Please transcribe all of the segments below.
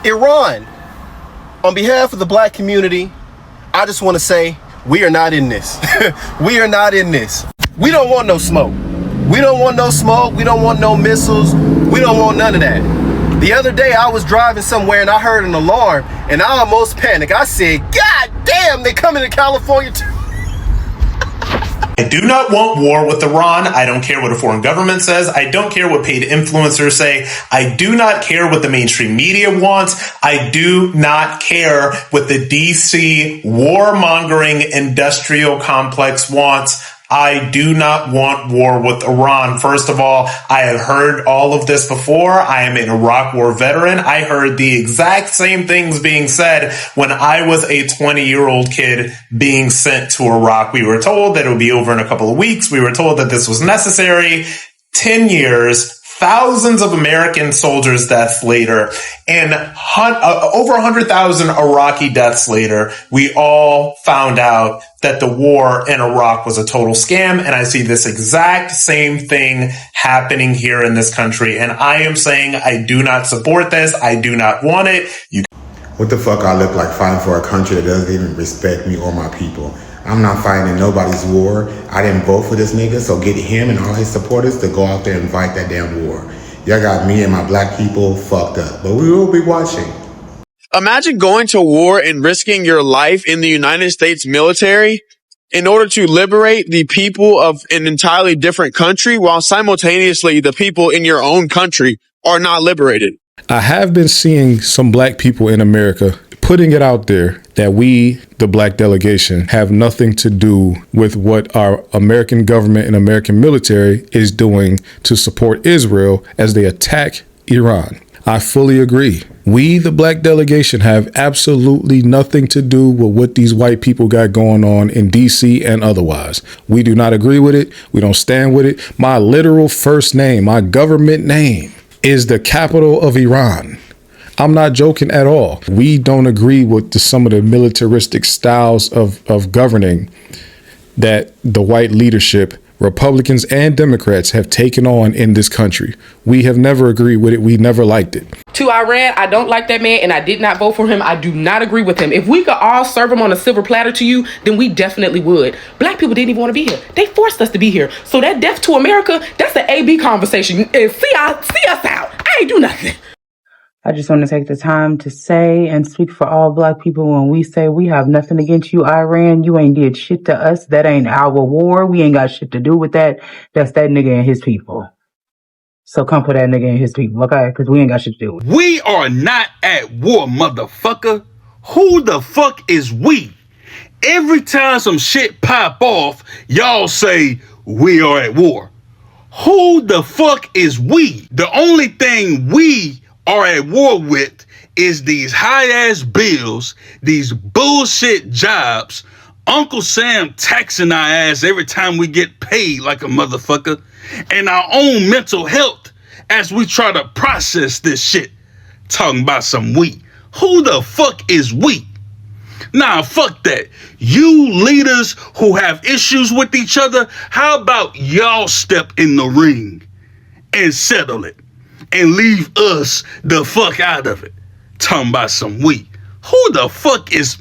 Iran, on behalf of the black community, I just want to say we are not in this. We are not in this. We don't want no smoke. We don't want no smoke. We don't want no missiles. We don't want none of that. The other day I was driving somewhere and I heard an alarm and I almost panicked. I said, God damn, they coming to California too. I do not want war with Iran. I don't care what a foreign government says. I don't care what paid influencers say. I do not care what the mainstream media wants. I do not care what the DC warmongering industrial complex wants. I do not want war with Iran. First of all, I have heard all of this before. I am an Iraq War veteran. I heard the exact same things being said when I was a 20-year-old kid being sent to Iraq. We were told that it would be over in a couple of weeks. We were told that this was necessary. 10 years, thousands of American soldiers' deaths later, and over 100,000 Iraqi deaths later, we all found out that the war in Iraq was a total scam. And I see this exact same thing happening here in this country. And I am saying I do not support this. I do not want it. What the fuck I look like fighting for a country that doesn't even respect me or my people? I'm not fighting in nobody's war. I didn't vote for this nigga, so get him and all his supporters to go out there and fight that damn war. Y'all got me and my black people fucked up, but we will be watching. Imagine going to war and risking your life in the United States military in order to liberate the people of an entirely different country while simultaneously the people in your own country are not liberated. I have been seeing some black people in America putting it out there that we, the black delegation, have nothing to do with what our American government and American military is doing to support Israel as they attack Iran. I fully agree. We, the black delegation, have absolutely nothing to do with what these white people got going on in DC and otherwise. We do not agree with it. We don't stand with it. My literal first name, my government name, is the capital of Iran. I'm not joking at all. We don't agree with some of the militaristic styles of governing that the white leadership, Republicans and Democrats, have taken on in this country. We have never agreed with it. We never liked it. To Iran, I don't like that man and I did not vote for him. I do not agree with him. If we could all serve him on a silver platter to you, then we definitely would. Black people didn't even want to be here. They forced us to be here. So that death to America, that's an AB conversation. And see us out. I ain't do nothing. I just want to take the time to say and speak for all black people when we say we have nothing against you, Iran. You ain't did shit to us. That ain't our war. We ain't got shit to do with that. That's that nigga and his people. So come for that nigga and his people, okay? Because we ain't got shit to do with it. We are not at war, motherfucker. Who the fuck is we? Every time some shit pop off, y'all say we are at war. Who the fuck is we? The only thing we are at war with is these high-ass bills, these bullshit jobs, Uncle Sam taxing our ass every time we get paid like a motherfucker, and our own mental health as we try to process this shit. Talking about some we. Who the fuck is we? Nah, fuck that. You leaders who have issues with each other, how about y'all step in the ring and settle it? And leave us the fuck out of it. Talking about some we. Who the fuck is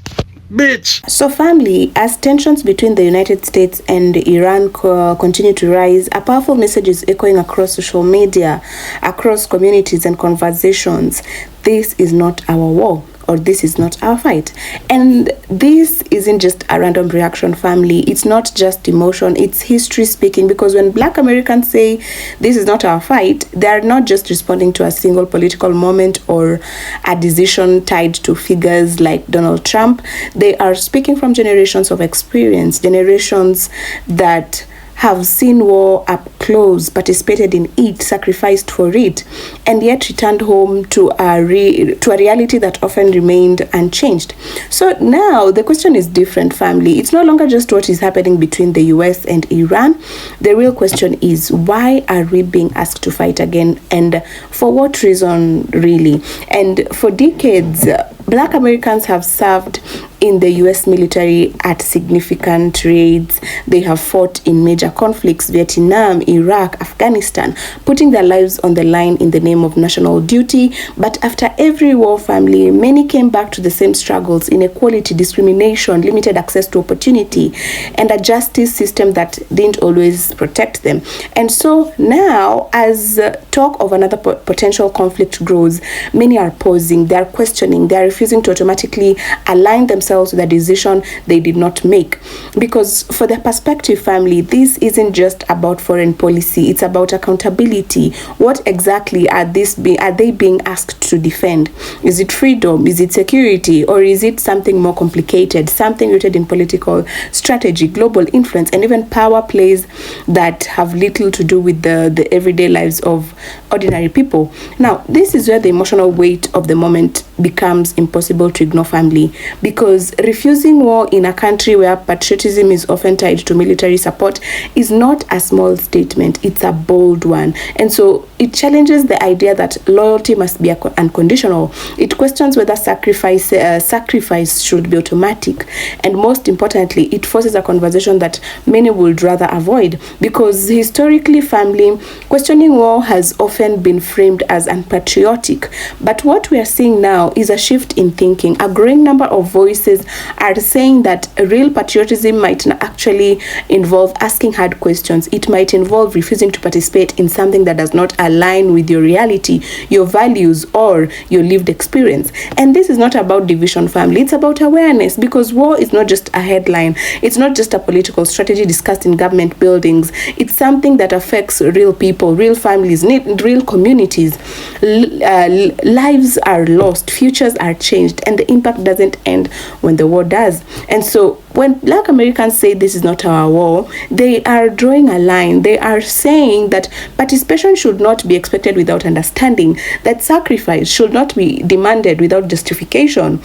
bitch? So family, as tensions between the United States and Iran continue to rise, a powerful message is echoing across social media, across communities and conversations. This is not our war. Or this is not our fight. And this isn't just a random reaction, family. It's not just emotion, it's history speaking. Because when Black Americans say this is not our fight, they are not just responding to a single political moment or a decision tied to figures like Donald Trump. They are speaking from generations of experience, generations that have seen war up close, participated in it, sacrificed for it, and yet returned home to a reality that often remained unchanged. So now the question is different, family. It's no longer just what is happening between the US and Iran. The real question is, why are we being asked to fight again, and for what reason, really? And for decades, Black Americans have served in the US military at significant raids. They have fought in major conflicts, Vietnam, Iraq, Afghanistan, putting their lives on the line in the name of national duty. But after every war, family, many came back to the same struggles: inequality, discrimination, limited access to opportunity, and a justice system that didn't always protect them. And so now, as talk of another potential conflict grows, many are pausing, they are questioning, they are refusing to automatically align themselves with a decision they did not make. Because for their perspective, family, this isn't just about foreign policy, it's about accountability. What exactly are they being asked to defend? Is it freedom? Is it security? Or is it something more complicated, something rooted in political strategy, global influence, and even power plays that have little to do with the everyday lives of ordinary people? Now, this is where the emotional weight of the moment becomes impossible to ignore, family, because refusing war in a country where patriotism is often tied to military support is not a small statement, it's a bold one. And so it challenges the idea that loyalty must be unconditional. It questions whether sacrifice should be automatic. And most importantly, it forces a conversation that many would rather avoid, because historically, family, questioning war has often been framed as unpatriotic. But what we are seeing now is a shift in thinking. A growing number of voices are saying that real patriotism might not actually involve asking hard questions. It might involve refusing to participate in something that does not align with your reality, your values, or your lived experience. And this is not about division, family. It's about awareness, because war is not just a headline. It's not just a political strategy discussed in government buildings. It's something that affects real people, real families, real communities. Lives are lost, futures are changed, and the impact doesn't end when the war does. And so when Black Americans say this is not our war, they are drawing a line. They are saying that participation should not be expected without understanding, that sacrifice should not be demanded without justification.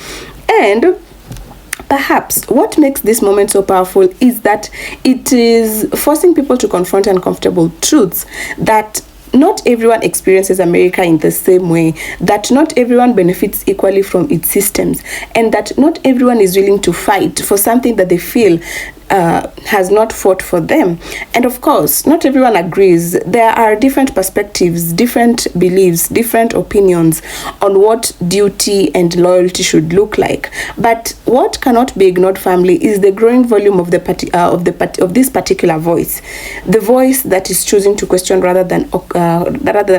And perhaps what makes this moment so powerful is that it is forcing people to confront uncomfortable truths, that not everyone experiences America in the same way, that not everyone benefits equally from its systems, and that not everyone is willing to fight for something that they feel has not fought for them. And of course, not everyone agrees. There are different perspectives, different beliefs, different opinions on what duty and loyalty should look like. But what cannot be ignored, family, is the growing volume of this particular voice, the voice that is choosing to question rather than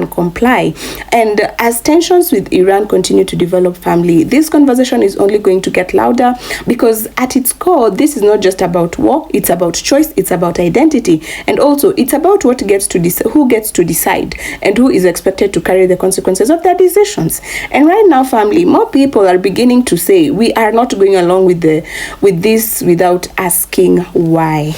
comply. And as tensions with Iran continue to develop, family, this conversation is only going to get louder, because at its core, this is not just about war, it's about choice, it's about identity, and also it's about who gets to decide and who is expected to carry the consequences of their decisions. And right now, family, more people are beginning to say we are not going along with this without asking why.